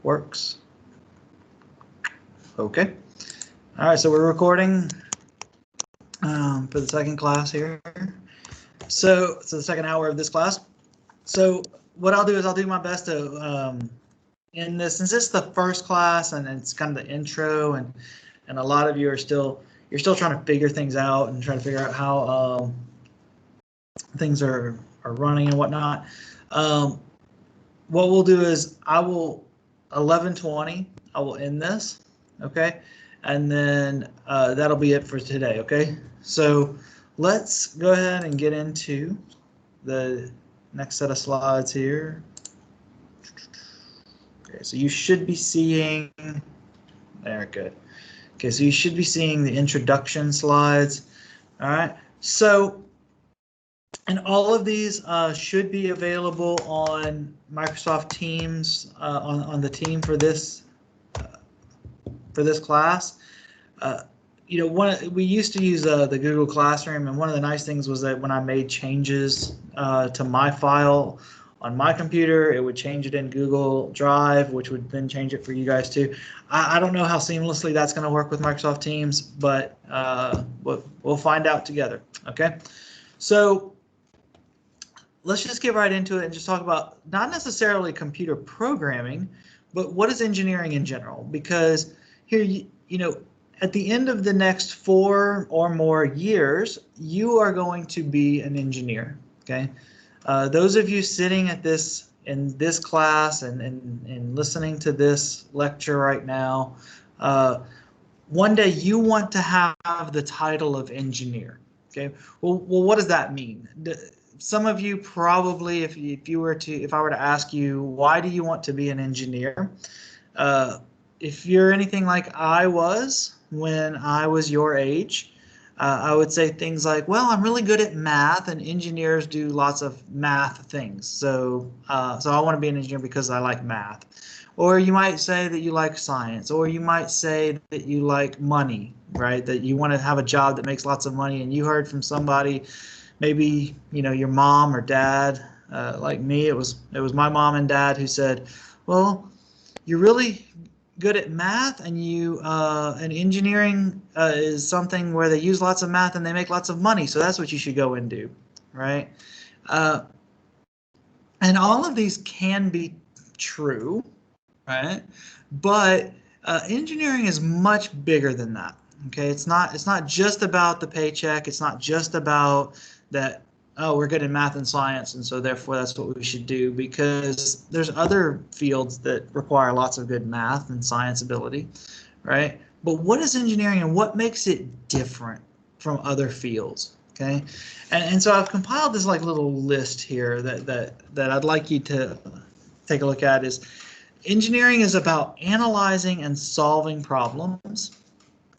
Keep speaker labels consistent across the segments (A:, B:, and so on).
A: works. Okay. All right, so we're recording for the second class here. So the second hour of this class. So what I'll do is I'll do my best to in this, since it's the first class and it's kind of the intro, and a lot of you are still trying to figure things out and trying to figure out how things are running and whatnot. What we'll do is I will 11:20. I will end this. Okay, and then that'll be it for today. Okay, so let's go ahead and get into the next set of slides here. Okay, so you should be seeing there. Good. Okay, so you should be seeing the introduction slides. All right, so and all of these should be available on Microsoft Teams on the team for this class. You know, we used to use the Google Classroom, and one of the nice things was that when I made changes to my file on my computer, it would change it in Google Drive, which would then change it for you guys too. I don't know how seamlessly that's going to work with Microsoft Teams, but we'll find out together. Okay, so let's just get right into it and just talk about not necessarily computer programming, but what is engineering in general? Because here, you know, at the end of the next 4 or more years, you are going to be an engineer. Okay, those of you sitting at in this class and listening to this lecture right now, one day you want to have the title of engineer. Okay, well, what does that mean? Some of you probably, if I were to ask you, why do you want to be an engineer? If you're anything like I was when I was your age, I would say things like, well, I'm really good at math, and engineers do lots of math things. So I want to be an engineer because I like math. Or you might say that you like science, or you might say that you like money, right? That you want to have a job that makes lots of money, and you heard from somebody, maybe, you know, your mom or dad, like me, it was my mom and dad who said, well, you're really good at math, and and engineering is something where they use lots of math and they make lots of money, so that's what you should go and do, right? And all of these can be true, right? But engineering is much bigger than that. Okay, it's not just about the paycheck. It's not just about that, oh, we're good in math and science, and so therefore that's what we should do, because there's other fields that require lots of good math and science ability, right? But what is engineering, and what makes it different from other fields? Okay, and so I've compiled this like little list here that I'd like you to take a look at. Is engineering is about analyzing and solving problems,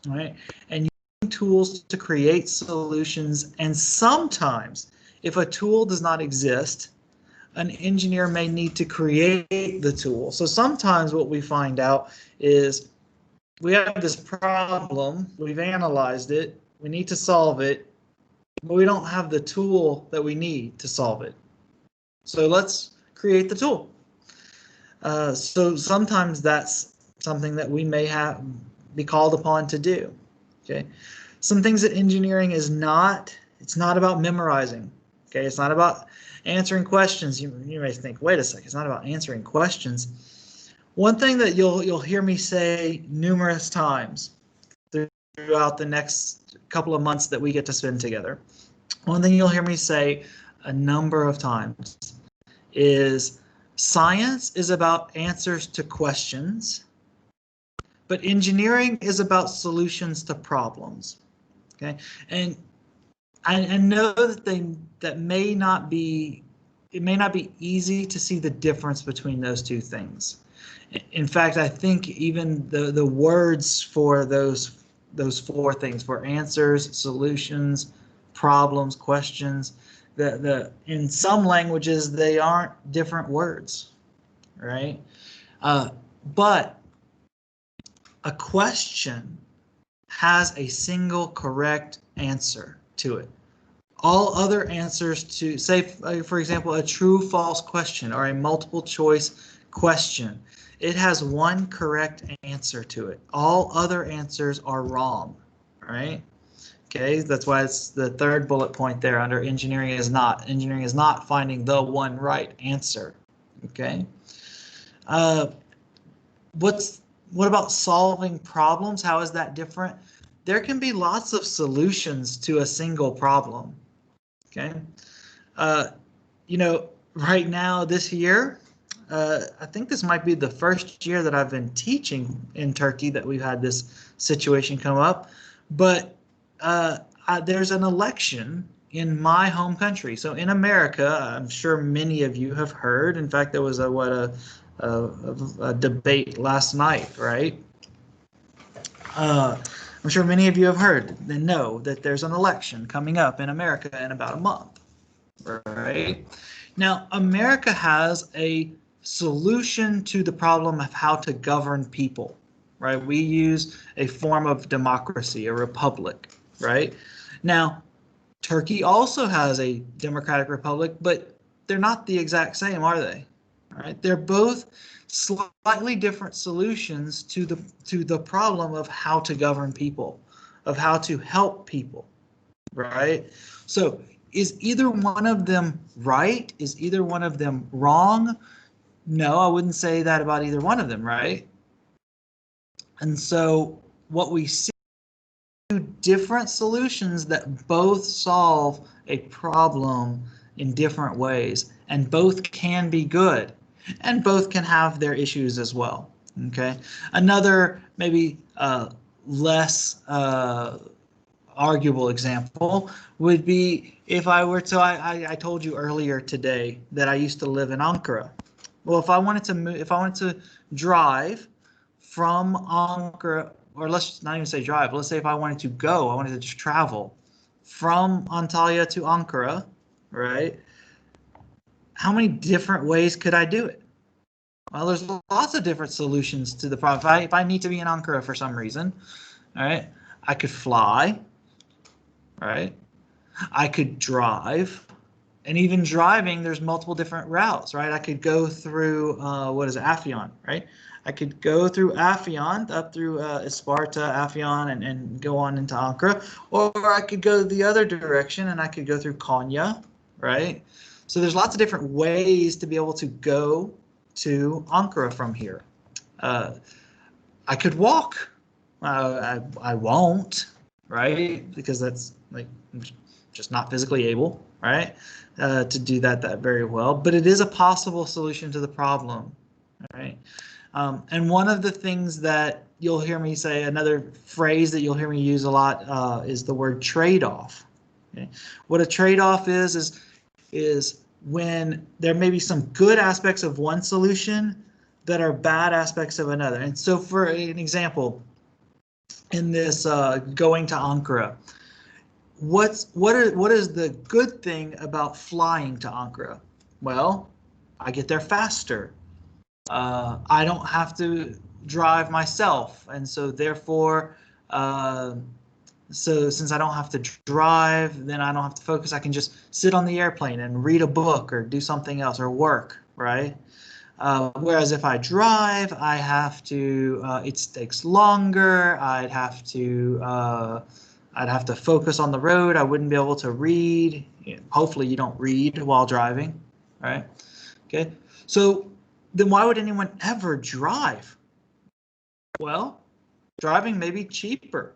A: right? And using tools to create solutions, and sometimes, if a tool does not exist, an engineer may need to create the tool. So sometimes what we find out is we have this problem, we've analyzed it, we need to solve it, but we don't have the tool that we need to solve it. So let's create the tool. So sometimes that's something that we may be called upon to do. Okay, some things that engineering is not. It's not about memorizing. Okay, it's not about answering questions. You may think, wait a second, it's not about answering questions. One thing that you'll hear me say numerous times throughout the next couple of months that we get to spend together, one thing you'll hear me say a number of times is science is about answers to questions, but engineering is about solutions to problems. Okay, and I know that it may not be easy to see the difference between those two things. In fact, I think even the words for those 4 things, for answers, solutions, problems, questions, in some languages they aren't different words, right? But a question has a single correct answer to it. All other answers to, say, for example, a true-false question or a multiple choice question. It has one correct answer to it. All other answers are wrong, right? Okay, that's why it's the third bullet point there under engineering is not. Engineering is not finding the one right answer. Okay. What about solving problems? How is that different? There can be lots of solutions to a single problem. Okay. You know, right now this year, I think this might be the first year that I've been teaching in Turkey that we've had this situation come up. But there's an election in my home country. So in America, I'm sure many of you have heard. In fact, there was a debate last night, right? I'm sure many of you have heard and know that there's an election coming up in America in about a month, right? Now, America has a solution to the problem of how to govern people, right? We use a form of democracy, a republic, right? Now, Turkey also has a democratic republic, but they're not the exact same, are they? All right, they're both slightly different solutions to the problem of how to govern people, of how to help people, right? So is either one of them right? Is either one of them wrong? No, I wouldn't say that about either one of them, right? And so what we see are two different solutions that both solve a problem in different ways, and both can be good, and both can have their issues as well. Okay, another maybe less arguable example would be if I were to, I told you earlier today that I used to live in Ankara. Well, if I wanted to move, if I wanted to drive from Ankara, or let's not even say drive, let's say if I wanted to go, I wanted to just travel from Antalya to Ankara, right? How many different ways could I do it? Well, there's lots of different solutions to the problem. If I need to be in Ankara for some reason, all right, I could fly, right? I could drive, and even driving, there's multiple different routes, right? I could go through, what is it, Afyon, right? I could go through Afyon, up through Isparta, Afyon, and go on into Ankara, or I could go the other direction, and I could go through Konya, right? So there's lots of different ways to be able to go to Ankara from here. I could walk. I won't, right? Because that's like just not physically able, right, to do that very well. But it is a possible solution to the problem, right? And one of the things that you'll hear me say, another phrase that you'll hear me use a lot is the word trade-off. Okay? What a trade-off is when there may be some good aspects of one solution that are bad aspects of another. And so for an example, in this going to Ankara, what is the good thing about flying to Ankara? Well, I get there faster. I don't have to drive myself, and so therefore, so since I don't have to drive, then I don't have to focus. I can just sit on the airplane and read a book or do something else or work, right? Whereas if I drive, I have to, it takes longer. I'd have to focus on the road. I wouldn't be able to read. Hopefully you don't read while driving, right? Okay, so then why would anyone ever drive? Well, driving may be cheaper,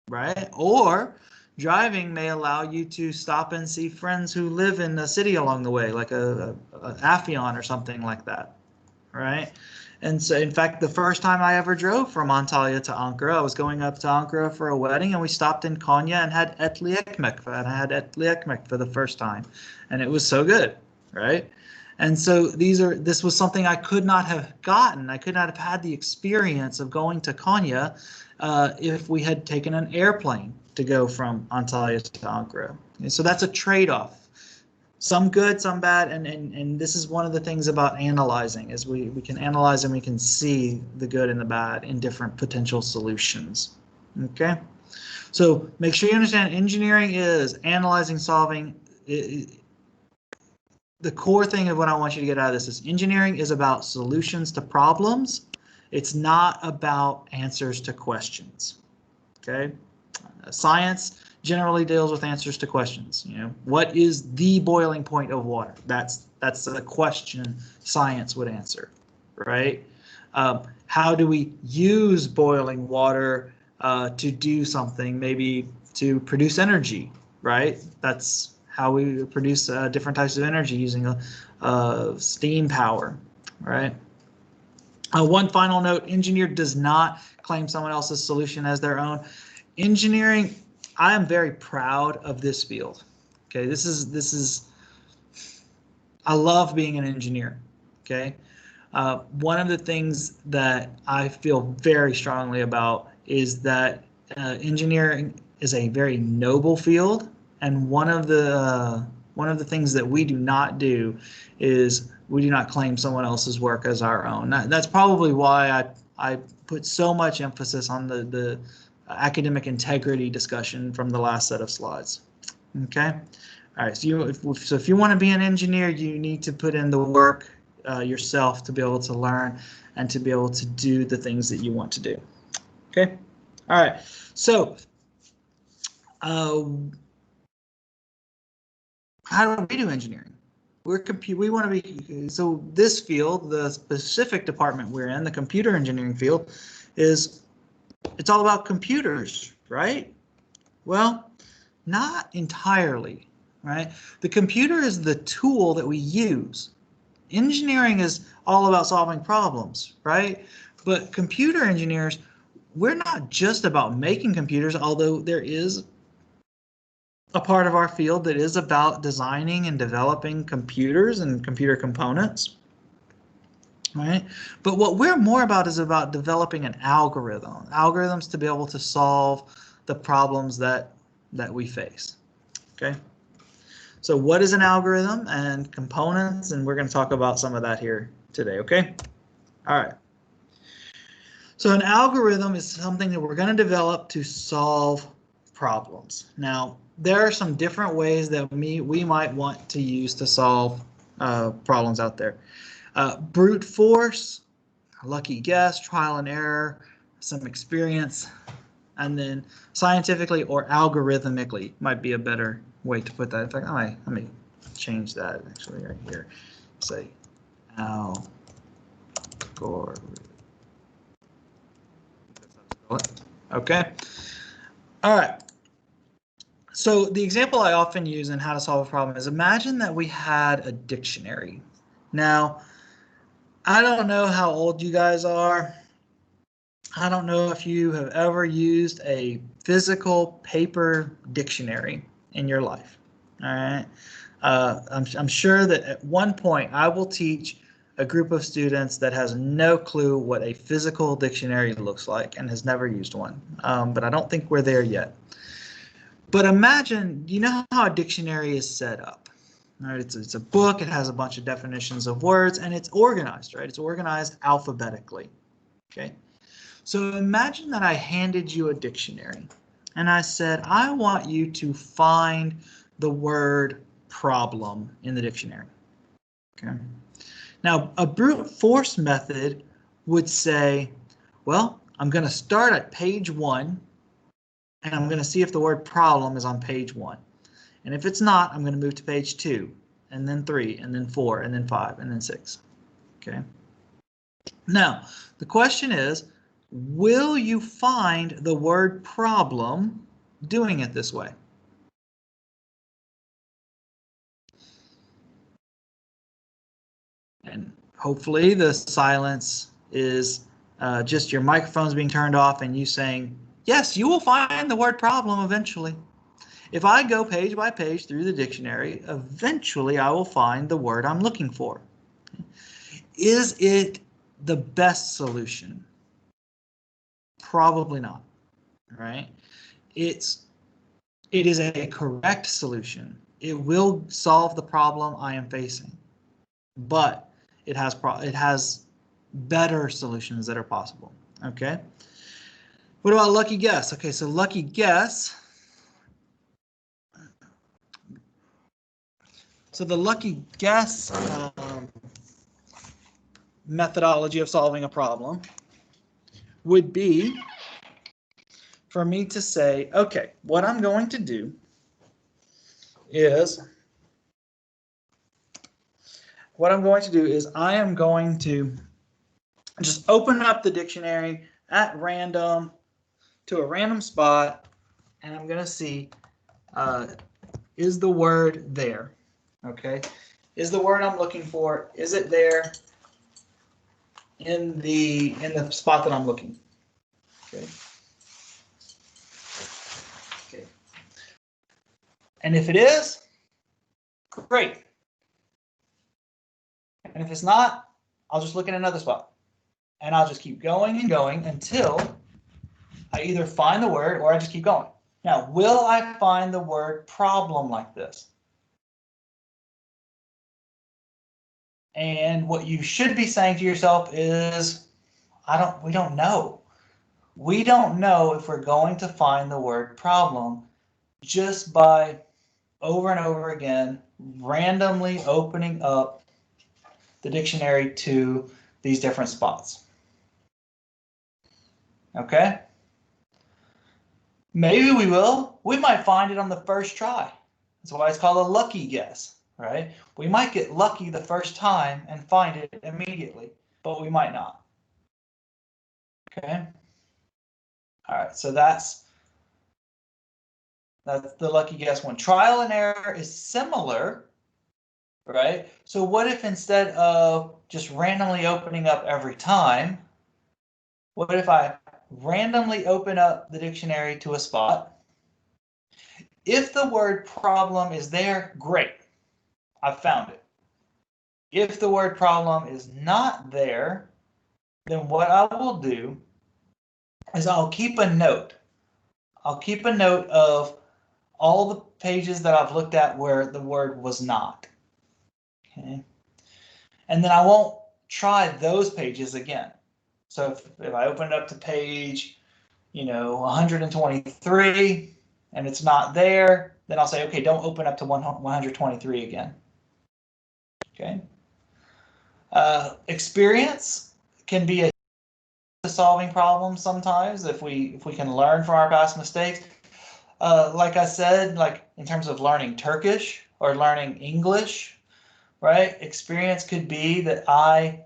A: right? Or driving may allow you to stop and see friends who live in the city along the way, like a Afyon or something like that, right? And so, in fact, the first time I ever drove from Antalya to Ankara, I was going up to Ankara for a wedding, and we stopped in Konya and had etli ekmek. And I had etli ekmek for the first time, and it was so good, right? And so this was something I could not have gotten. I could not have had the experience of going to Konya if we had taken an airplane to go from Antalya to Ankara. And so that's a trade-off. Some good, some bad, and this is one of the things about analyzing, is we can analyze and we can see the good and the bad in different potential solutions. Okay, so make sure you understand engineering is analyzing, solving. the core thing of what I want you to get out of this is engineering is about solutions to problems. It's not about answers to questions. Okay, science generally deals with answers to questions. You know, what is the boiling point of water? That's the question science would answer, right? How do we use boiling water to do something, maybe to produce energy, right? That's how we produce different types of energy using steam power, right? One final note, engineer does not claim someone else's solution as their own. Engineering, I am very proud of this field. Okay, this is I love being an engineer. Okay, one of the things that I feel very strongly about is that engineering is a very noble field, and one of the things that we do not do is we do not claim someone else's work as our own. That's probably why I put so much emphasis on the academic integrity discussion from the last set of slides. Okay, all right. So if you want to be an engineer, you need to put in the work yourself to be able to learn and to be able to do the things that you want to do. Okay, all right. So how do we do engineering? We want to be, so this field, the specific department we're in, the computer engineering field, it's all about computers, right? Well, not entirely, right? The computer is the tool that we use. Engineering is all about solving problems, right? But computer engineers, we're not just about making computers, although there is a part of our field that is about designing and developing computers and computer components, right? But what we're more about is about developing an algorithm, algorithms to be able to solve the problems that we face. Okay. So what is an algorithm and components? And we're going to talk about some of that here today. Okay. All right. So an algorithm is something that we're going to develop to solve problems. Now, there are some different ways that we might want to use to solve problems out there. Brute force, lucky guess, trial and error, some experience, and then scientifically or algorithmically might be a better way to put that. In fact, let me change that actually right here. Say algorithm. Okay. All right. So the example I often use in how to solve a problem is imagine that we had a dictionary. Now, I don't know how old you guys are. I don't know if you have ever used a physical paper dictionary in your life. All right. I'm sure that at one point I will teach a group of students that has no clue what a physical dictionary looks like and has never used one. But I don't think we're there yet. But imagine, you know how a dictionary is set up. Right? It's a book, it has a bunch of definitions of words, and it's organized, right? It's organized alphabetically. Okay. So imagine that I handed you a dictionary and I said, I want you to find the word problem in the dictionary. Okay. Now, a brute force method would say, well, I'm going to start at page 1 and I'm going to see if the word problem is on page 1. And if it's not, I'm going to move to page 2 and then 3 and then 4 and then 5 and then 6. Okay. Now, the question is, will you find the word problem doing it this way? And hopefully the silence is just your microphones being turned off and you saying, yes, you will find the word problem eventually. If I go page by page through the dictionary, eventually I will find the word I'm looking for. Is it the best solution? Probably not, right? It is a correct solution. It will solve the problem I am facing, but it has better solutions that are possible. Okay. What about lucky guess? Okay, so lucky guess. So the lucky guess methodology of solving a problem would be for me to say, okay, what I'm going to do is I am going to just open up the dictionary at random to a random spot, and I'm going to see, is the word there? Okay, is the word I'm looking for, is it there in the spot that I'm looking? Okay. Okay. And if it is, great. And if it's not, I'll just look in another spot. And I'll just keep going and going until I either find the word or I just keep going. Now, will I find the word problem like this? And what you should be saying to yourself is, we don't know. We don't know if we're going to find the word problem just by over and over again, randomly opening up the dictionary to these different spots. Okay? Maybe we will. We might find it on the first try. That's why it's called a lucky guess, right? We might get lucky the first time and find it immediately, but we might not. Okay? All right, so that's the lucky guess one. Trial and error is similar, right? So what if instead of just randomly opening up every time, what if I randomly open up the dictionary to a spot? If the word problem is there, great. I've found it. If the word problem is not there, then what I will do is I'll keep a note. I'll keep a note of all the pages that I've looked at where the word was not. Okay. And then I won't try those pages again. So if I open it up to page, 123 and it's not there, then I'll say, okay, don't open up to 123 again. Okay. Experience can be a solving problems sometimes if we can learn from our past mistakes. Like I said, like in terms of learning Turkish or learning English, right? Experience could be that I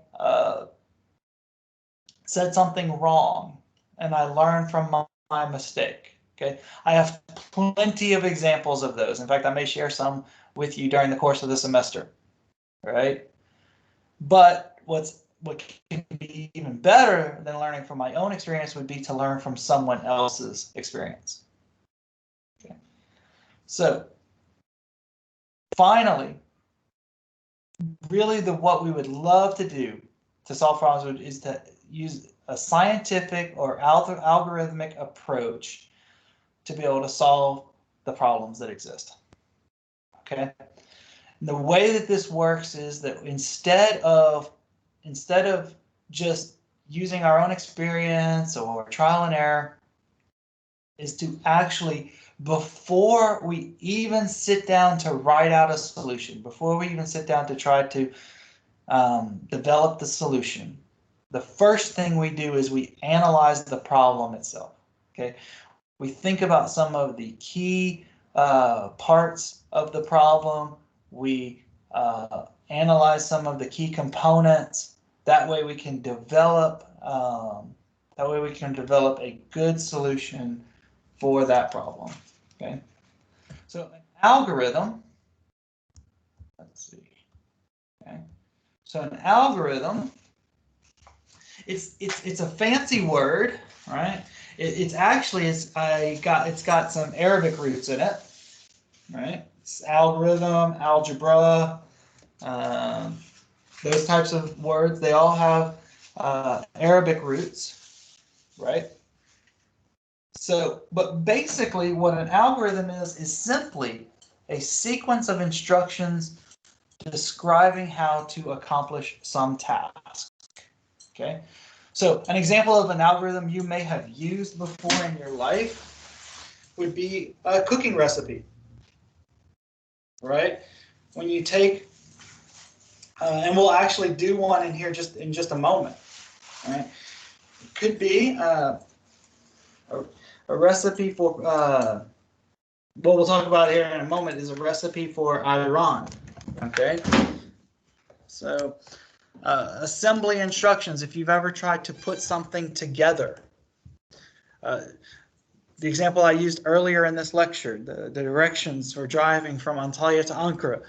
A: said something wrong and I learned from my mistake. Okay, I have plenty of examples of those. In fact, I may share some with you during the course of the semester, right? But what can be even better than learning from my own experience would be to learn from someone else's experience. Okay. So finally, really what we would love to do to solve problems is to use a scientific or algorithmic approach to be able to solve the problems that exist. Okay. And the way that this works is that instead of just using our own experience or trial and error, is to actually, before we even sit down to write out a solution, before we even sit down to try to develop the solution, the first thing we do is we analyze the problem itself. Okay, we think about some of the key parts of the problem. We analyze some of the key components. That way we can develop a good solution for that problem. Okay, so an algorithm. Let's see. Okay, so an algorithm. It's a fancy word, right? It's got some Arabic roots in it, right? It's algorithm, algebra, those types of words. They all have Arabic roots, right? So, but basically what an algorithm is simply a sequence of instructions describing how to accomplish some task. Okay, so an example of an algorithm you may have used before in your life would be a cooking recipe, right? when you take, and we'll actually do one in here in just a moment. All right, it could be a recipe for. What we'll talk about here in a moment is a recipe for AYRAN. Okay, so assembly instructions. If you've ever tried to put something together. The example I used earlier in this lecture, the directions for driving from Antalya to Ankara.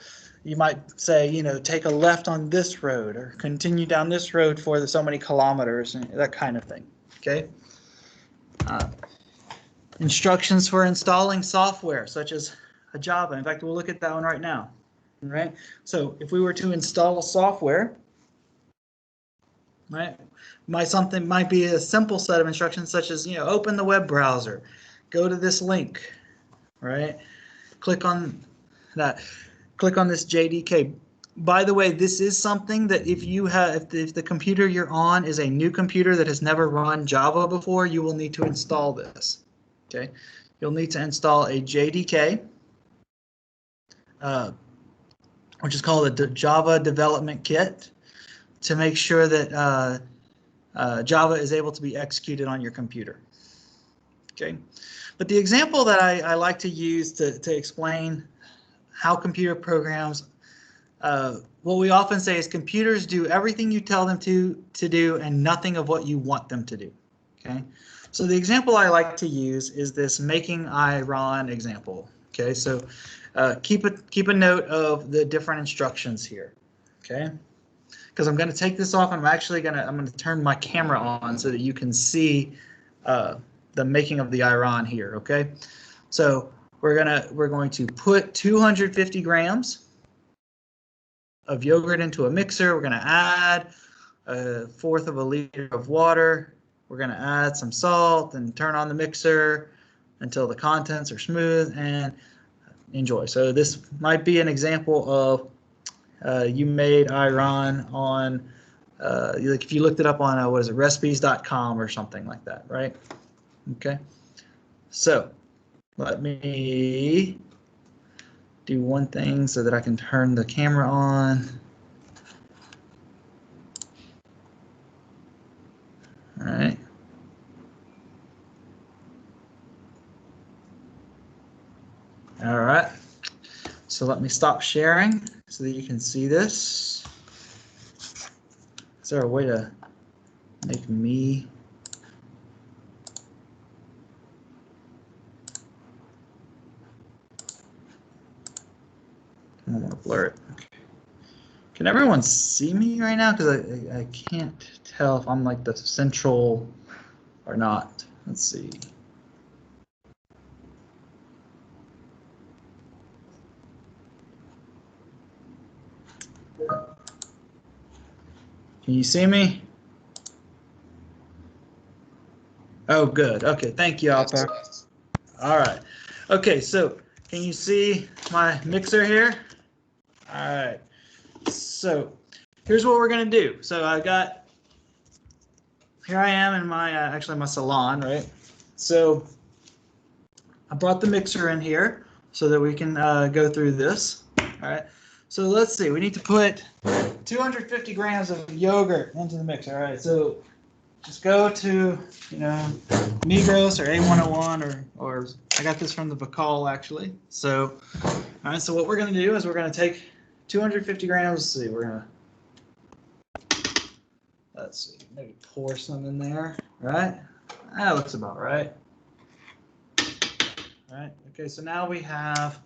A: You might say, you know, take a left on this road or continue down this road for so many kilometers, and that kind of thing. Okay. Instructions for installing software such as a Java. In fact, we'll look at that one right now. All right. So if we were to install a software, right, something might be a simple set of instructions such as, you know, open the web browser, go to this link, right? Click on that. Click on this JDK. By the way, this is something that if the computer you're on is a new computer that has never run Java before, you will need to install this. Okay, you'll need to install a JDK, which is called a Java Development Kit, to make sure that Java is able to be executed on your computer. Okay, but the example that I like to use to explain how computer programs, what we often say is computers do everything you tell them to do and nothing of what you want them to do. Okay, so the example I like to use is this making AYRAN example. Okay, so keep a note of the different instructions here. Okay, because I'm going to take this off. I'm going to turn my camera on so that you can see the making of the AYRAN here. Okay, so we're going to put 250 grams of yogurt into a mixer. We're going to add 1/4 of a liter of water. We're going to add some salt and turn on the mixer until the contents are smooth, and enjoy. So this might be an example of you made AYRAN on, like if you looked it up on, what is it, recipes.com or something like that, right? Okay. So let me do one thing so that I can turn the camera on. All right. All right. So let me stop sharing so that you can see this. Is there a way to make me? I don't want to blur it. Okay. Can everyone see me right now? Because I can't tell if I'm like the central or not. Let's see. Can you see me? Oh, good. Okay, thank you, Alper. All right. Okay, so can you see my mixer here? All right. So here's what we're gonna do. So here I am in my actually my salon, right? So I brought the mixer in here so that we can go through this. All right. So let's see. We need to put 250 grams of yogurt into the mixer. All right. So just go to, you know, Migros or A101 or I got this from the Bacall actually. So, all right. So what we're going to do is we're going to take 250 grams. Let's see. Let's see. Maybe pour some in there. Right. That looks about right. All right. Okay. So now we have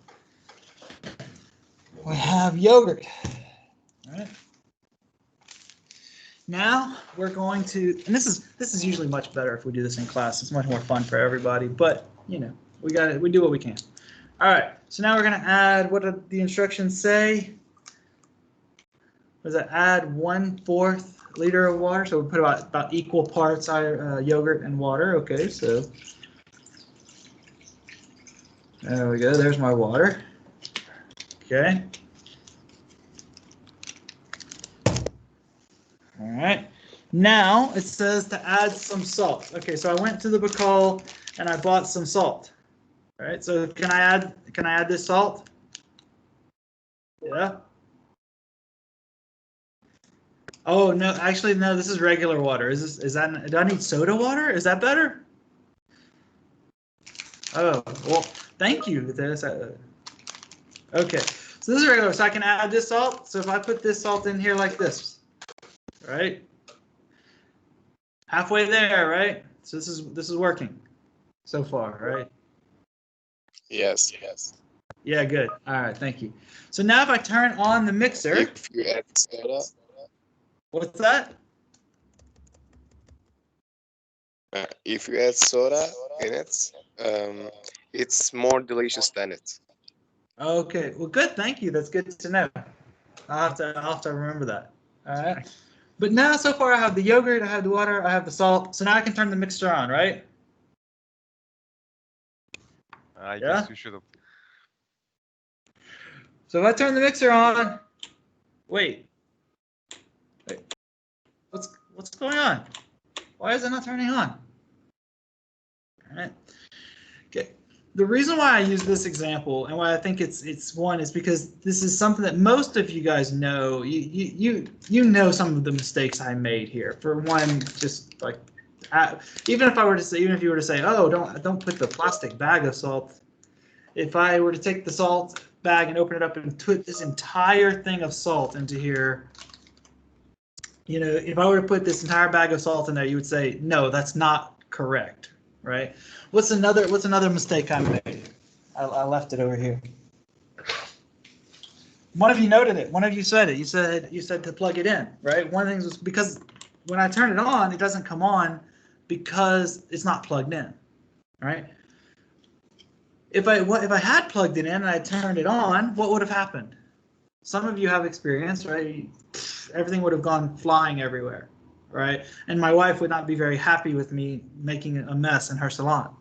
A: yogurt. All right. Now we're going to, and this is usually much better if we do this in class. It's much more fun for everybody, but you know, we do what we can. All right, so now we're going to add, what did the instructions say? Was that add 1/4 liter of water? So we put about equal parts yogurt and water. Okay, so there we go. There's my water. Okay. All right. Now it says to add some salt. Okay, so I went to the Bacall and I bought some salt. All right. So can I add this salt? Yeah. Oh no, actually no. This is regular water. Is that? Do I need soda water? Is that better? Oh well, thank you. Okay, so this is regular. So I can add this salt. So if I put this salt in here like this, right? Halfway there, right? So this is working so far, right?
B: Yes, yes.
A: Yeah, good. All right, thank you. So now if I turn on the mixer,
B: If you add soda,
A: what's that?
B: if you add soda in it, it's more delicious than it.
A: Okay, well, good. Thank you. That's good to know. I'll have to remember that. All right. But now, so far, I have the yogurt, I have the water, I have the salt. So now I can turn the mixer on, right?
C: I
A: Yeah.
C: guess you should have.
A: So if I turn the mixer on, wait, what's going on? Why is it not turning on? All right. Okay. The reason why I use this example and why I think it's one is because this is something that most of you guys know. You know some of the mistakes I made here. For one, just like even if you were to say, oh, don't put the plastic bag of salt. If I were to take the salt bag and open it up and put this entire thing of salt into here, you know, if I were to put this entire bag of salt in there, you would say, no, that's not correct, right? What's another mistake I made? I left it over here. One of you noted it. One of you said it. You said to plug it in, right? One of the things was because when I turn it on, it doesn't come on because it's not plugged in, right? If I had plugged it in and I turned it on, what would have happened? Some of you have experience, right? Everything would have gone flying everywhere, right? And my wife would not be very happy with me making a mess in her salon,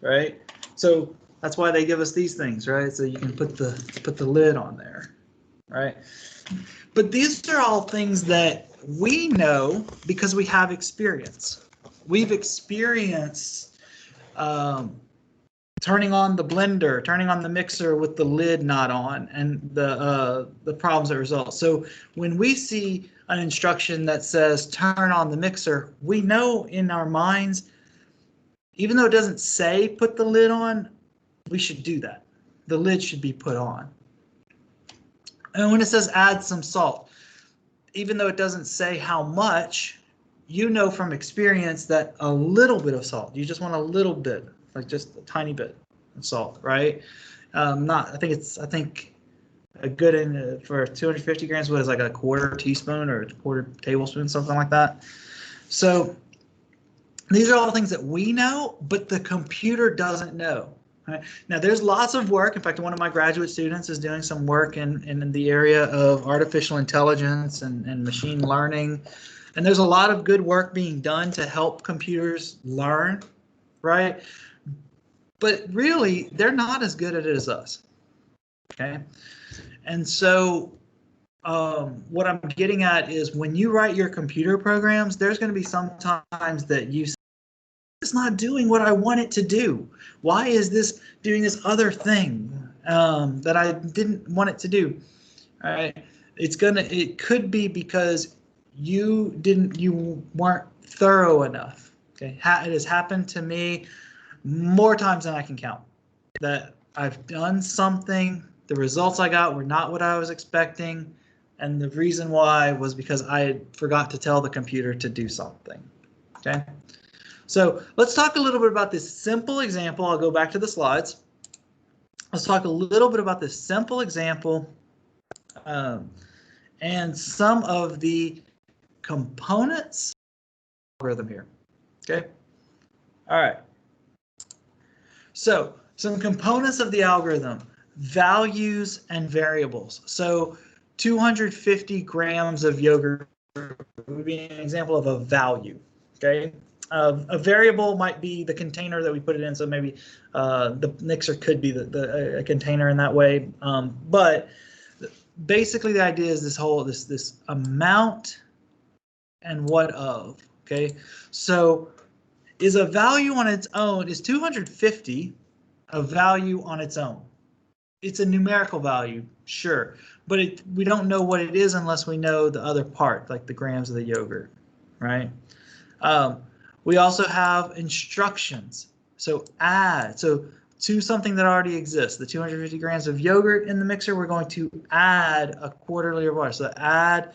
A: right? So that's why they give us these things, right? So you can put the lid on there, right? But these are all things that we know because we have experience. We've experienced turning on the blender, turning on the mixer with the lid not on, and the problems that result. So when we see an instruction that says turn on the mixer, we know in our minds, even though it doesn't say put the lid on, we should do that. The lid should be put on. And when it says add some salt, even though it doesn't say how much, you know from experience that a little bit of salt, you just want a little bit, like just a tiny bit of salt, right? I think a good for 250 grams, what is like a quarter teaspoon or a quarter tablespoon, something like that. So these are all things that we know, but the computer doesn't know. Right? Now, there's lots of work. In fact, one of my graduate students is doing some work in the area of artificial intelligence and machine learning. And there's a lot of good work being done to help computers learn, right? But really, they're not as good at it as us, okay? And so what I'm getting at is when you write your computer programs, there's going to be some times that you it's not doing what I want it to do. Why is this doing this other thing that I didn't want it to do? All right. It could be because you weren't thorough enough. Okay. It has happened to me more times than I can count that I've done something, the results I got were not what I was expecting, and the reason why was because I forgot to tell the computer to do something. Okay. So let's talk a little bit about this simple example. I'll go back to the slides. Let's talk a little bit about this simple example and some of the components of the algorithm here. Okay. All right. So some components of the algorithm, values and variables. So 250 grams of yogurt would be an example of a value. Okay. A variable might be the container that we put it in. So maybe the mixer could be a container in that way. But basically the idea is this amount and what of. Okay. So is a value on its own, is 250 a value on its own? it's a numerical value, sure, but we don't know what it is unless we know the other part, like the grams of the yogurt, right? We also have instructions. So add, so to something that already exists, the 250 grams of yogurt in the mixer, we're going to add a quarter liter of water. So add,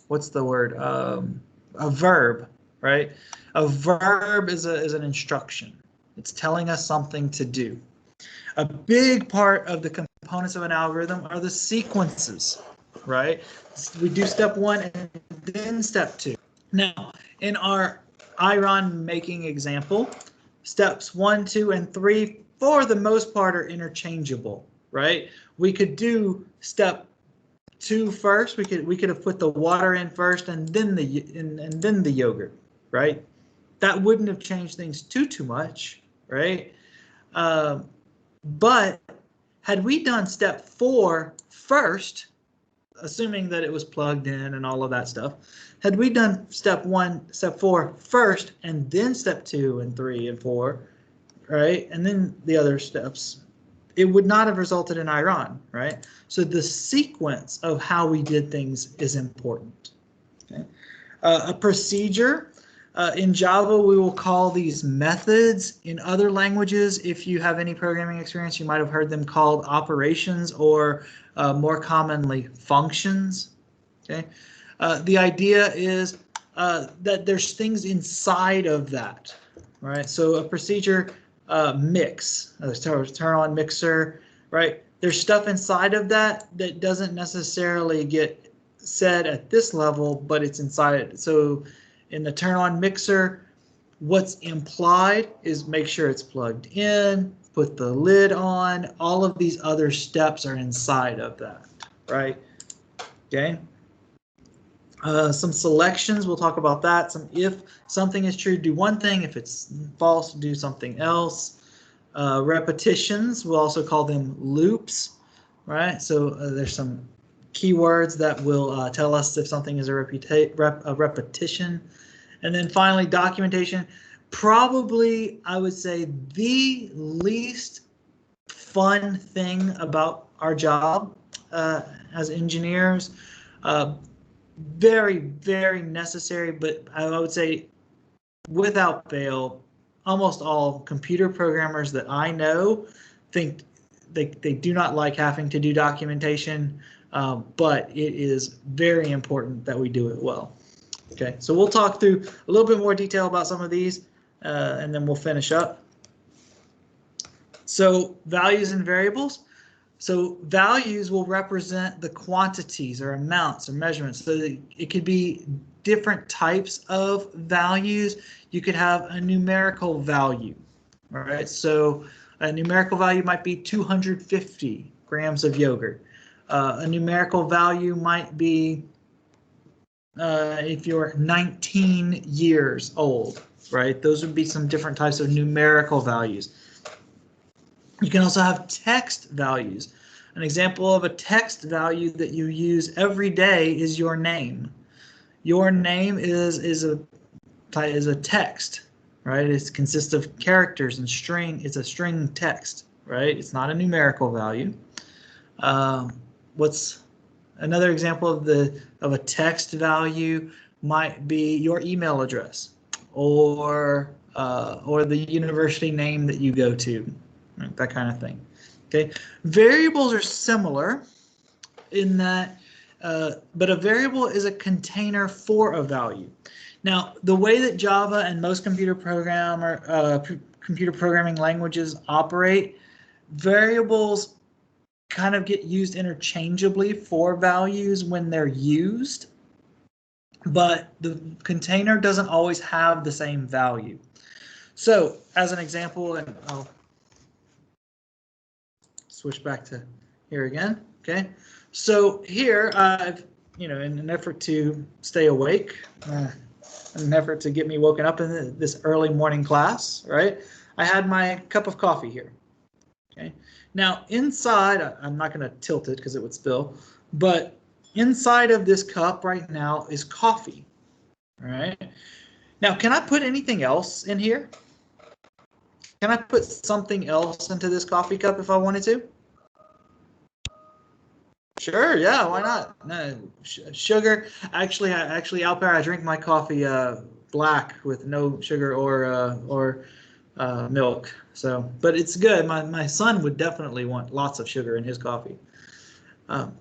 A: what's the word? A verb, right? A verb is an instruction. It's telling us something to do. A big part of the components of an algorithm are the sequences, right? We do step one and then step two. Now, in our AYRAN making example, steps 1, 2, and 3, for the most part, are interchangeable, right? We could do step 2 first. We could have put the water in first and then the yogurt, right? That wouldn't have changed things too much, right? But had we done step 4 first, assuming that it was plugged in and all of that stuff, had we done step 1, step 4 first, and then step 2 and 3 and 4, right, and then the other steps, it would not have resulted in AYRAN, right? So the sequence of how we did things is important. Okay? A procedure. In Java, we will call these methods. In other languages, if you have any programming experience, you might have heard them called operations, or more commonly functions. Okay, the idea is that there's things inside of that, right? So a procedure mix, turn on mixer, right? There's stuff inside of that that doesn't necessarily get said at this level, but it's inside it. So in the turn on mixer, what's implied is make sure it's plugged in, put the lid on. All of these other steps are inside of that, right? Okay. Some selections, we'll talk about that. Some if something is true, do one thing. If it's false, do something else. Repetitions, we'll also call them loops, right? So there's some keywords that will tell us if something is a repetition. And then finally, documentation. Probably, I would say, the least fun thing about our job as engineers. Very, very necessary, but I would say without fail, almost all computer programmers that I know think they do not like having to do documentation, but it is very important that we do it well. Okay, so we'll talk through a little bit more detail about some of these, and then we'll finish up. So values and variables. So values will represent the quantities or amounts or measurements. So it could be different types of values. You could have a numerical value, all right? So a numerical value might be 250 grams of yogurt. A numerical value might be if you're 19 years old, right? Those would be some different types of numerical values. You can also have text values. An example of a text value that you use every day is your name. Your name is a text, right? It consists of characters and string. It's a string text, right? It's not a numerical value. What's another example of a text value might be your email address or the university name that you go to, right? That kind of thing. Okay, variables are similar in that, but a variable is a container for a value. Now, the way that Java and most computer programming languages operate, variables kind of get used interchangeably for values when they're used, but the container doesn't always have the same value. So, as an example, and I'll switch back to here again. Okay, so here I've, in an effort to stay awake, in an effort to get me woken up in this early morning class, right? I had my cup of coffee here. Okay, now inside, I'm not going to tilt it because it would spill, but inside of this cup right now is coffee. All right. Now, can I put anything else in here? can I put something else into this coffee cup if I wanted to? Sure, yeah, why not? No, sugar. Actually, Alper, I drink my coffee black with no sugar or milk. So, but it's good. My son would definitely want lots of sugar in his coffee.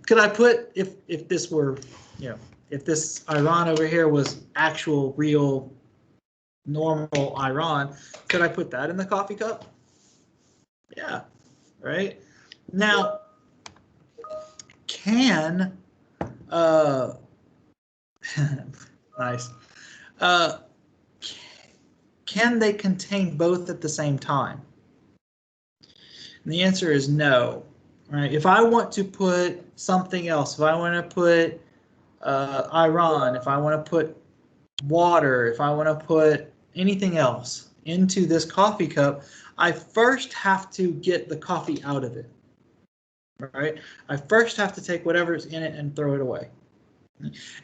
A: Could I put if this were, you know, if this AYRAN over here was actual, real, normal AYRAN, could I put that in the coffee cup? Yeah, right. Now, can nice. Can they contain both at the same time? And the answer is no. Right? If I want to put something else, if I want to put AYRAN, if I want to put water, if I want to put anything else into this coffee cup, I first have to get the coffee out of it. Right? I first have to take whatever's in it and throw it away.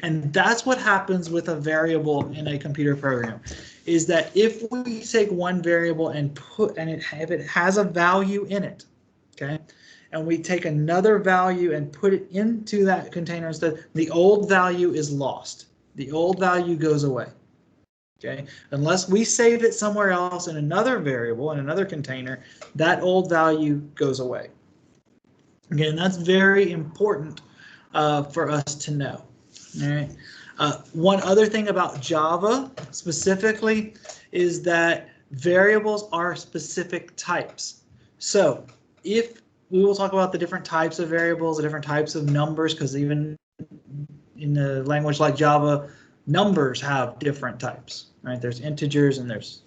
A: And that's what happens with a variable in a computer program, is that if we take one variable and if it has a value in it, okay, and we take another value and put it into that container instead, the old value is lost. The old value goes away. Okay, unless we save it somewhere else in another variable in another container, that old value goes away. Again, that's very important for us to know. All right. One other thing about Java specifically is that variables are specific types. So if we will talk about the different types of variables, the different types of numbers, because even in a language like Java, numbers have different types, right? There's integers and there's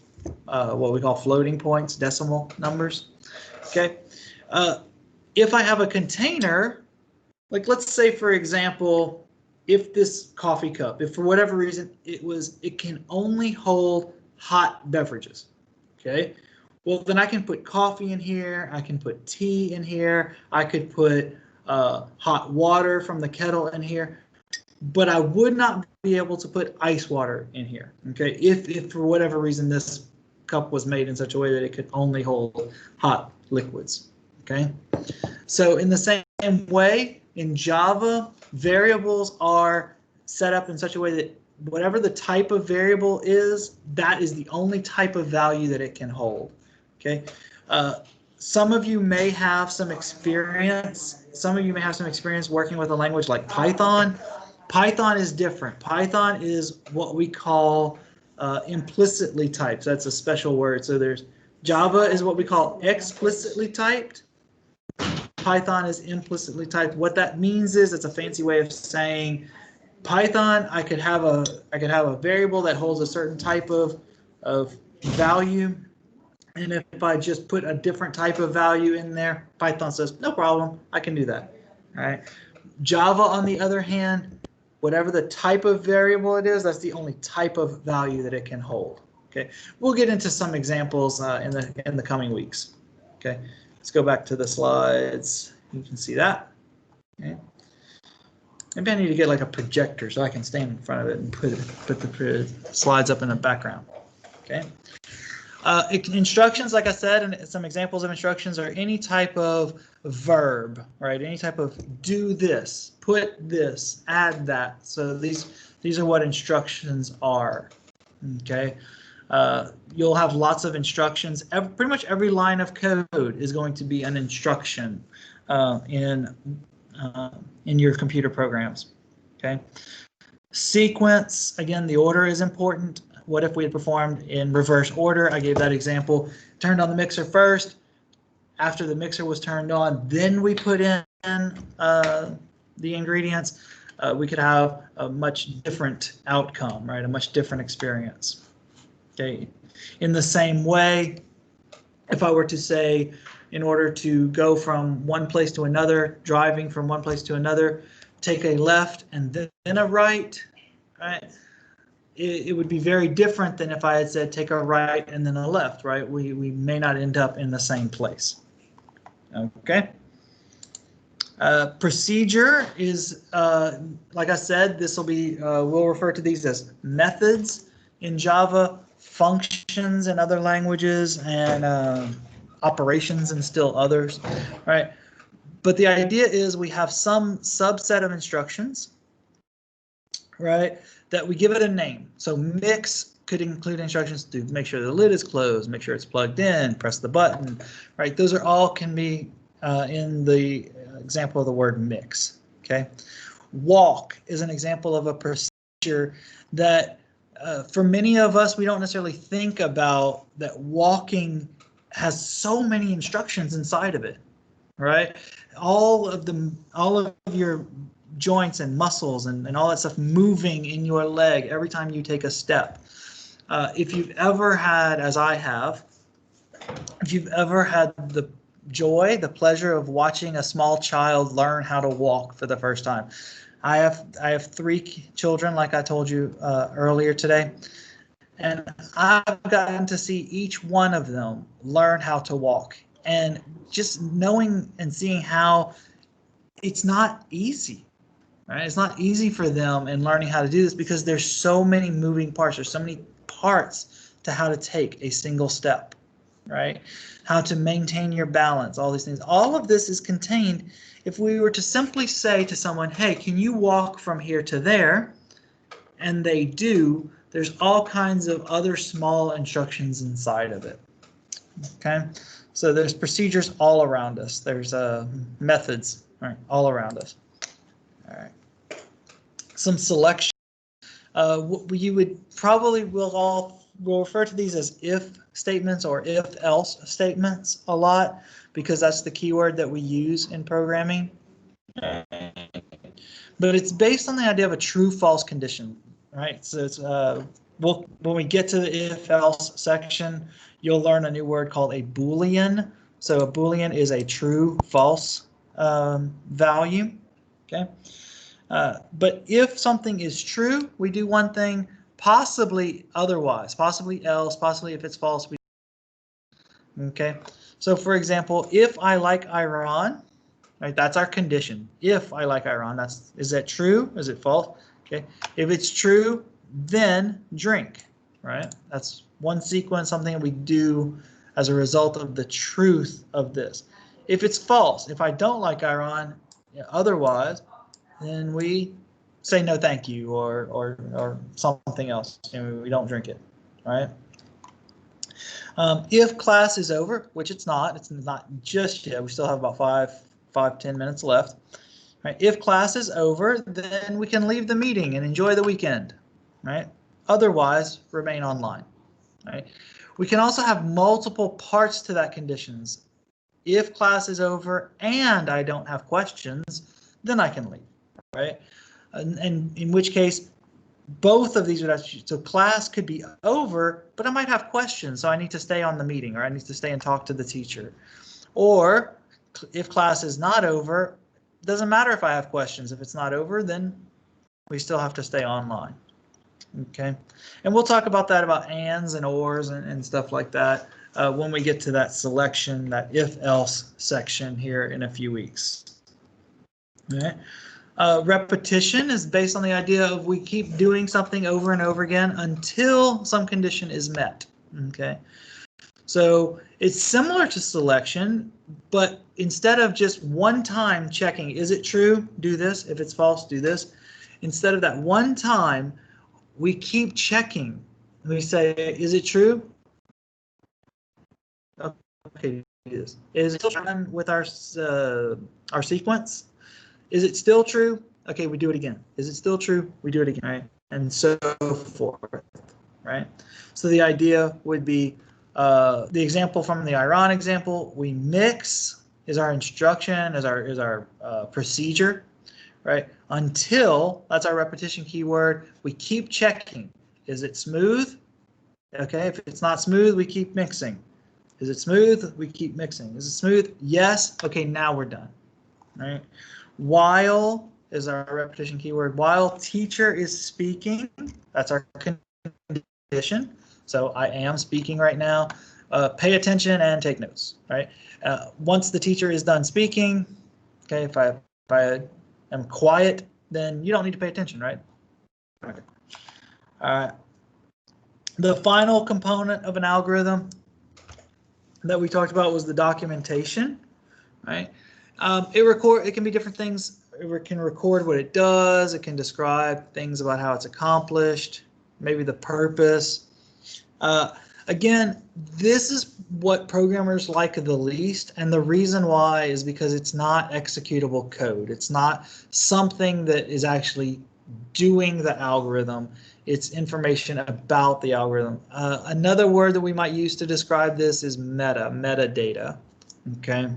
A: what we call floating points, decimal numbers. Okay. If I have a container, like let's say, for example, if this coffee cup, if for whatever reason it can only hold hot beverages, okay? Well, then I can put coffee in here, I can put tea in here, I could put hot water from the kettle in here, but I would not be able to put ice water in here, okay? If for whatever reason this cup was made in such a way that it could only hold hot liquids, okay? So in the same way, in Java, variables are set up in such a way that whatever the type of variable is, that is the only type of value that it can hold. Okay. Some of you may have some experience. Some of you may have some experience working with a language like Python. Python is different. Python is what we call implicitly typed. That's a special word. So there's Java is what we call explicitly typed. Python is implicitly typed. What that means is it's a fancy way of saying Python. I could have a variable that holds a certain type of value, and if I just put a different type of value in there, Python says no problem, I can do that. All right. Java, on the other hand, whatever the type of variable it is, that's the only type of value that it can hold. Okay. We'll get into some examples in the coming weeks. Okay. Let's go back to the slides. You can see that. Okay. Maybe I need to get like a projector so I can stand in front of it and put the slides up in the background. Okay. Instructions, like I said, and some examples of instructions are any type of verb, right? Any type of do this, put this, add that. So these are what instructions are. Okay. You'll have lots of instructions. Pretty much every line of code is going to be an instruction in your computer programs. Okay. Sequence, again, the order is important. What if we had performed in reverse order? I gave that example. Turned on the mixer first. After the mixer was turned on, then we put in the ingredients. We could have a much different outcome, right? A much different experience. Okay. In the same way, if I were to say, in order to go from one place to another, driving from one place to another, take a left and then a right, right? It would be very different than if I had said take a right and then a left, right? We may not end up in the same place. Okay. Procedure is, like I said, this will be, we'll refer to these as methods. in Java, functions in other languages, and operations in still others, right? But the idea is we have some subset of instructions, right, that we give it a name. So mix could include instructions to make sure the lid is closed, make sure it's plugged in, press the button, right? Those are all can be in the example of the word mix, okay? Walk is an example of a procedure that for many of us, we don't necessarily think about that walking has so many instructions inside of it, right? All of your joints and muscles and all that stuff moving in your leg every time you take a step. If you've ever had, as I have, if you've ever had the joy, the pleasure of watching a small child learn how to walk for the first time. I have 3 children, like I told you earlier today, and I've gotten to see each one of them learn how to walk, and just knowing and seeing how it's not easy, right? It's not easy for them in learning how to do this because there's so many moving parts. There's so many parts to how to take a single step, right? How to maintain your balance, all these things. All of this is contained. If we were to simply say to someone, hey, can you walk from here to there? And they do, there's all kinds of other small instructions inside of it. Okay, so there's procedures all around us. There's methods, right, all around us. All right, some selection. You would probably will refer to these as if statements or if else statements a lot because that's the keyword that we use in programming. But it's based on the idea of a true false condition, right? So it's when we get to the if else section, you'll learn a new word called a Boolean. So a Boolean is a true false value. Okay. But if something is true, we do one thing, possibly otherwise, possibly else, possibly if it's false. Okay. So for example, if I like AYRAN, right, that's our condition. If I like AYRAN, is that true? Is it false? Okay. If it's true, then drink, right? That's one sequence, something that we do as a result of the truth of this. If it's false, if I don't like AYRAN, otherwise, then we say no thank you or something else. We don't drink it, right? If class is over, which it's not just yet. We still have about 10 minutes left. Right? If class is over, then we can leave the meeting and enjoy the weekend, right? Otherwise, remain online, right? We can also have multiple parts to that conditions. If class is over and I don't have questions, then I can leave, right? And in which case, both of these would have to, so class could be over, but I might have questions, so I need to stay on the meeting or I need to stay and talk to the teacher. Or if class is not over, doesn't matter if I have questions. If it's not over, then we still have to stay online. Okay, and we'll talk about that, about ands and ors and stuff like that when we get to that selection, that if else section here in a few weeks. All right. Repetition is based on the idea of we keep doing something over and over again until some condition is met. Okay, so it's similar to selection, but instead of just one time checking, is it true? Do this. If it's false, do this. Instead of that one time, we keep checking. We say, is it true? Okay, do this. Is it still done with our sequence? Is it still true? Okay, we do it again. Is it still true? We do it again, right? And so forth, right? So the idea would be the example from the AYRAN example, we mix is our instruction, is our procedure, right? Until, that's our repetition keyword, we keep checking. Is it smooth? Okay, if it's not smooth, we keep mixing. Is it smooth? We keep mixing. Is it smooth? Yes. Okay, now we're done, right? While is our repetition keyword. While teacher is speaking, that's our condition. So I am speaking right now. Pay attention and take notes, right? Once the teacher is done speaking, okay, if I am quiet, then you don't need to pay attention, right? Okay. All right. The final component of an algorithm that we talked about was the documentation, right? It can be different things. It can record what it does. It can describe things about how it's accomplished, maybe the purpose. Again, this is what programmers like the least, and the reason why is because it's not executable code. It's not something that is actually doing the algorithm. It's information about the algorithm. Another word that we might use to describe this is metadata. Okay.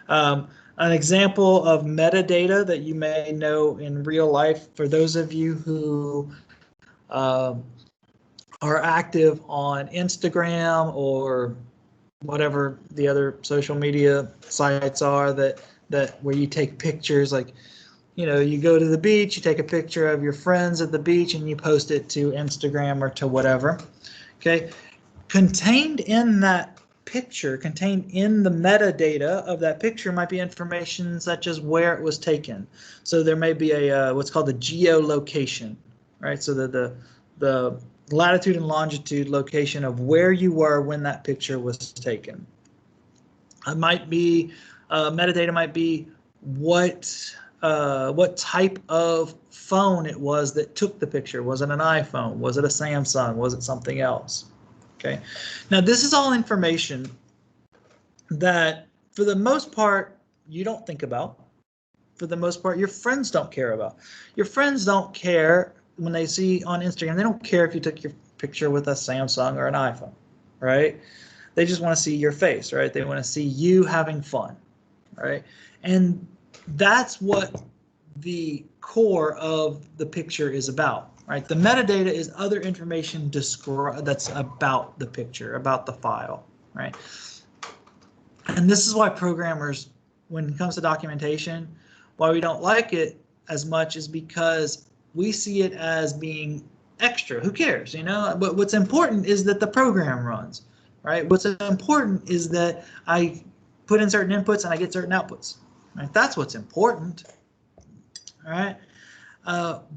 A: An example of metadata that you may know in real life, for those of you who are active on Instagram or whatever the other social media sites are that where you take pictures, like, you know, you go to the beach, you take a picture of your friends at the beach and you post it to Instagram or to whatever. Okay. Contained in that picture, contained in the metadata of that picture might be information such as where it was taken. So there may be a what's called a geolocation, right? So the latitude and longitude location of where you were when that picture was taken. It might be metadata might be what type of phone it was that took the picture. Was it an iPhone? Was it a Samsung? Was it something else? Okay. Now this is all information that for the most part you don't think about. For the most part your friends don't care about. Your friends don't care when they see on Instagram. They don't care if you took your picture with a Samsung or an iPhone, right? They just want to see your face, right? They want to see you having fun, right? And that's what the core of the picture is about, right? The metadata is other information that's about the picture, about the file, right? And this is why programmers, when it comes to documentation, why we don't like it as much is because we see it as being extra. Who cares, you know? But what's important is that the program runs, right? What's important is that I put in certain inputs and I get certain outputs, right? That's what's important, all right?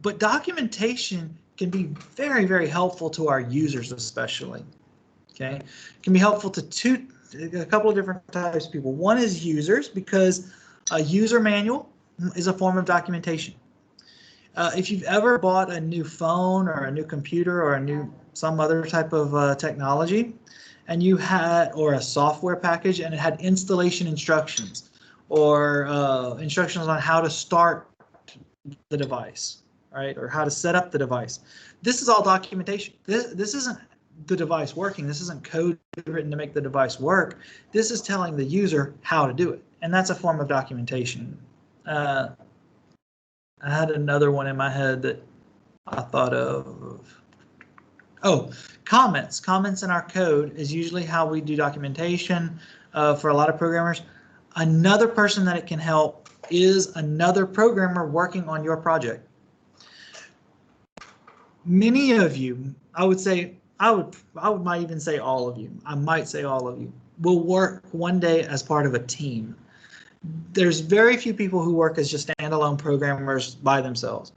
A: But documentation can be very, very helpful to our users, especially. Okay, it can be helpful to a couple of different types of people. One is users, because a user manual is a form of documentation. If you've ever bought a new phone or a new computer or some other type of technology, and you had, or a software package, and it had installation instructions or instructions on how to start the device, right, or how to set up the device. This is all documentation. This isn't the device working. This isn't code written to make the device work. This is telling the user how to do it, and that's a form of documentation. I had another one in my head that I thought of. Oh, comments. Comments in our code is usually how we do documentation for a lot of programmers. Another person that it can help is another programmer working on your project. Many of you, I would might even say all of you, I might say all of you, will work one day as part of a team. There's very few people who work as just standalone programmers by themselves.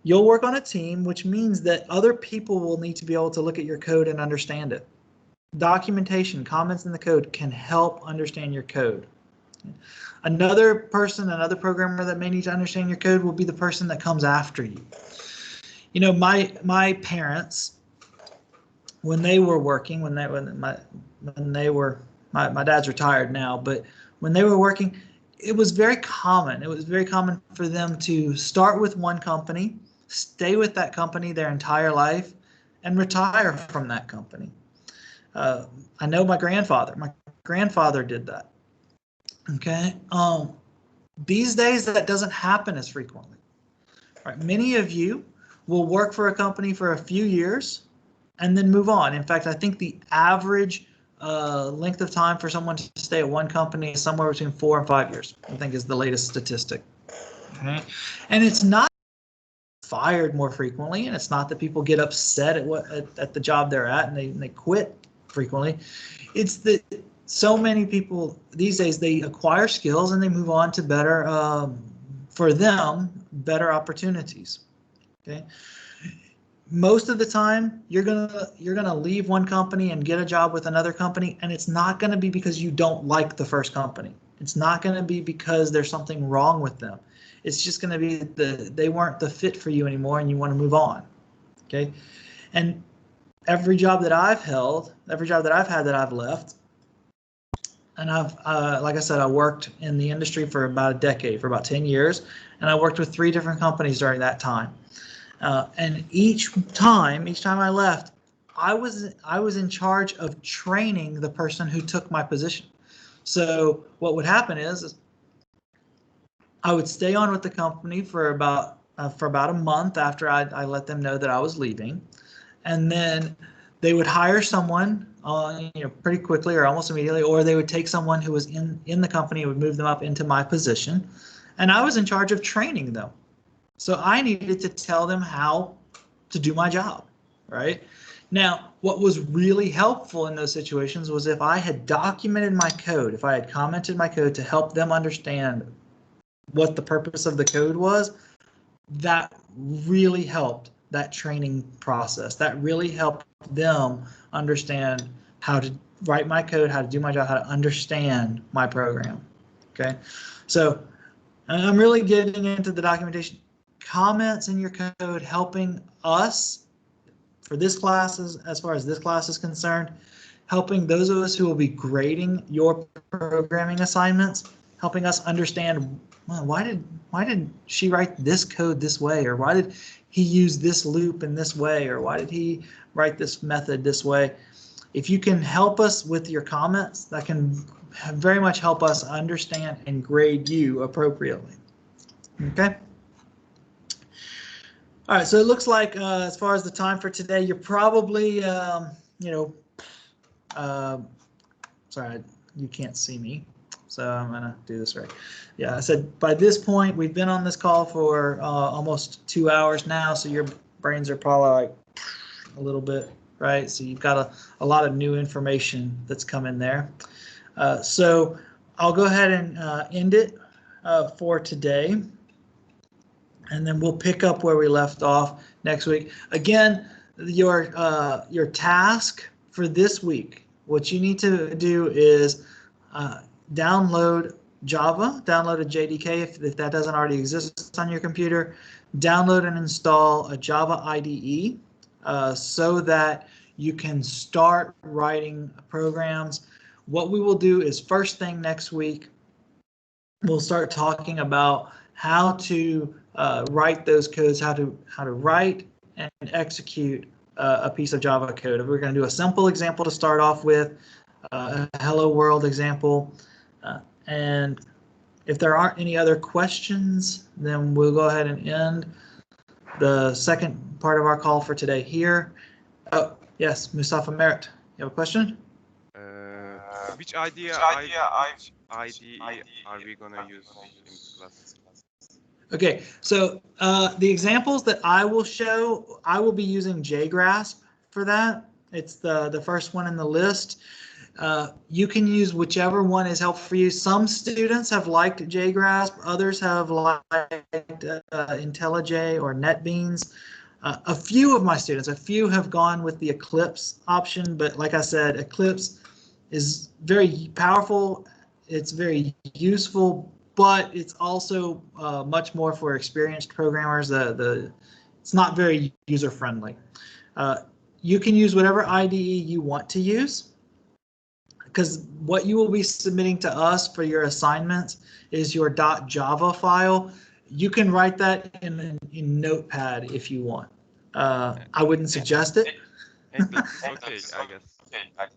A: You'll work on a team, which means that other people will need to be able to look at your code and understand it. Documentation, comments in the code can help understand your code. Another programmer that may need to understand your code will be the person that comes after you. You know, my parents, when they were working, my dad's retired now, but when they were working, it was very common. It was very common for them to start with one company, stay with that company their entire life, and retire from that company. I know my grandfather did that. Okay. These days that doesn't happen as frequently. Right. Many of you will work for a company for a few years and then move on. In fact, I think the average length of time for someone to stay at one company is somewhere between 4 and 5 years, I think is the latest statistic. Okay. And it's not fired more frequently, and it's not that people get upset at the job they're at and they quit frequently. It's that so many people these days, they acquire skills and they move on to better, for them, better opportunities. Okay. most of the time you're gonna leave one company and get a job with another company, and it's not gonna be because you don't like the first company. It's not gonna be because there's something wrong with them. It's just gonna be they weren't the fit for you anymore, and you want to move on. Okay, and every job that I've held, every job that I've had that I've left, and I've like I said, I worked in the industry for about a decade, for about 10 years, and I worked with 3 different companies during that time. And each time I left, I was in charge of training the person who took my position. So what would happen is I would stay on with the company for about a month after I let them know that I was leaving, and then they would hire someone pretty quickly or almost immediately, or they would take someone who was in the company and would move them up into my position, and I was in charge of training them. So I needed to tell them how to do my job, right? Now, what was really helpful in those situations was if I had documented my code, if I had commented my code to help them understand what the purpose of the code was, that really helped that training process. That really helped them understand how to write my code, how to do my job, how to understand my program. Okay, so I'm really getting into the documentation. Comments in your code helping us for this class, as far as this class is concerned, helping those of us who will be grading your programming assignments, helping us understand, well, why did she write this code this way, or why did he use this loop in this way, or why did he write this method this way. If you can help us with your comments, that can very much help us understand and grade you appropriately. Okay. All right, so it looks like as far as the time for today, you're probably, sorry, you can't see me, so I'm gonna do this right. Yeah, I said by this point, we've been on this call for almost 2 hours now, so your brains are probably like a little bit, right? So you've got a lot of new information that's come in there. So I'll go ahead and end it for today. And then we'll pick up where we left off next week. Again, your task for this week, what you need to do is download Java, download a JDK if that doesn't already exist on your computer, download and install a Java IDE so that you can start writing programs. What we will do is first thing next week, we'll start talking about how to write those codes, how to write and execute a piece of Java code. We're going to do a simple example to start off with, a hello world example. And if there aren't any other questions, then we'll go ahead and end the second part of our call for today here. Oh, yes, Mustafa Merritt, you have a question?
C: Which IDE are we gonna use in class?
A: Okay, so the examples that I will show, I will be using JGrasp for that. It's the first one in the list. You can use whichever one is helpful for you. Some students have liked JGrasp, others have liked IntelliJ or NetBeans. A few of my students, have gone with the Eclipse option, but like I said, Eclipse is very powerful. It's very useful, but it's also much more for experienced programmers. It's not very user friendly. You can use whatever IDE you want to use, because what you will be submitting to us for your assignments is your .java file. You can write that in Notepad if you want. I wouldn't suggest it.
C: Eclipse is okay, I guess.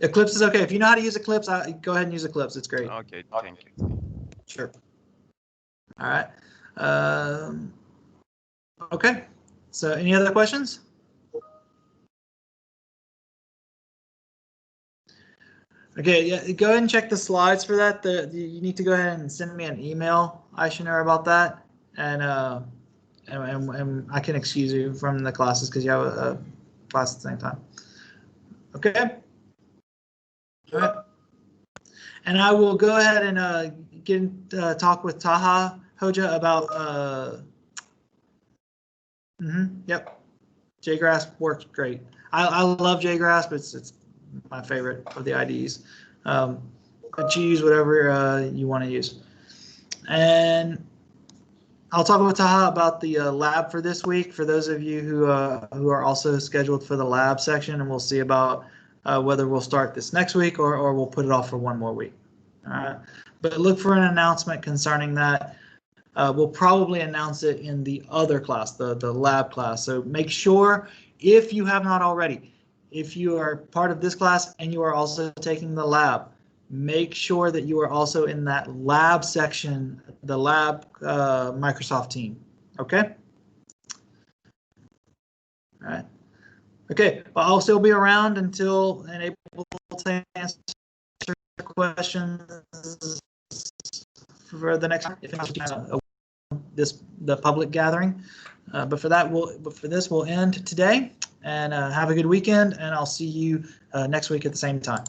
A: Eclipse is okay. If you know how to use Eclipse, go ahead and use Eclipse. It's great.
C: Okay, thank you.
A: Sure. All right. Okay. So any other questions? Okay, yeah, go ahead and check the slides for that. You need to go ahead and send me an email, Aishaner, about that, and I can excuse you from the classes because you have a class at the same time. Okay. All right. And I will go ahead and talk with Taha Hoja about. Yep. JGrass works great. I love JGrass, but it's my favorite of the IDEs. But you use whatever you want to use. And I'll talk with Taha about the lab for this week, for those of you who are also scheduled for the lab section, and we'll see about whether we'll start this next week or we'll put it off for one more week. All right. But look for an announcement concerning that. We'll probably announce it in the other class, the lab class. So make sure, if you have not already, if you are part of this class and you are also taking the lab, make sure that you are also in that lab section, the lab Microsoft team. Okay? All right. Okay, well, I'll still be around until and able to answer questions for the next the public gathering. But for this we'll end today, and have a good weekend, and I'll see you next week at the same time.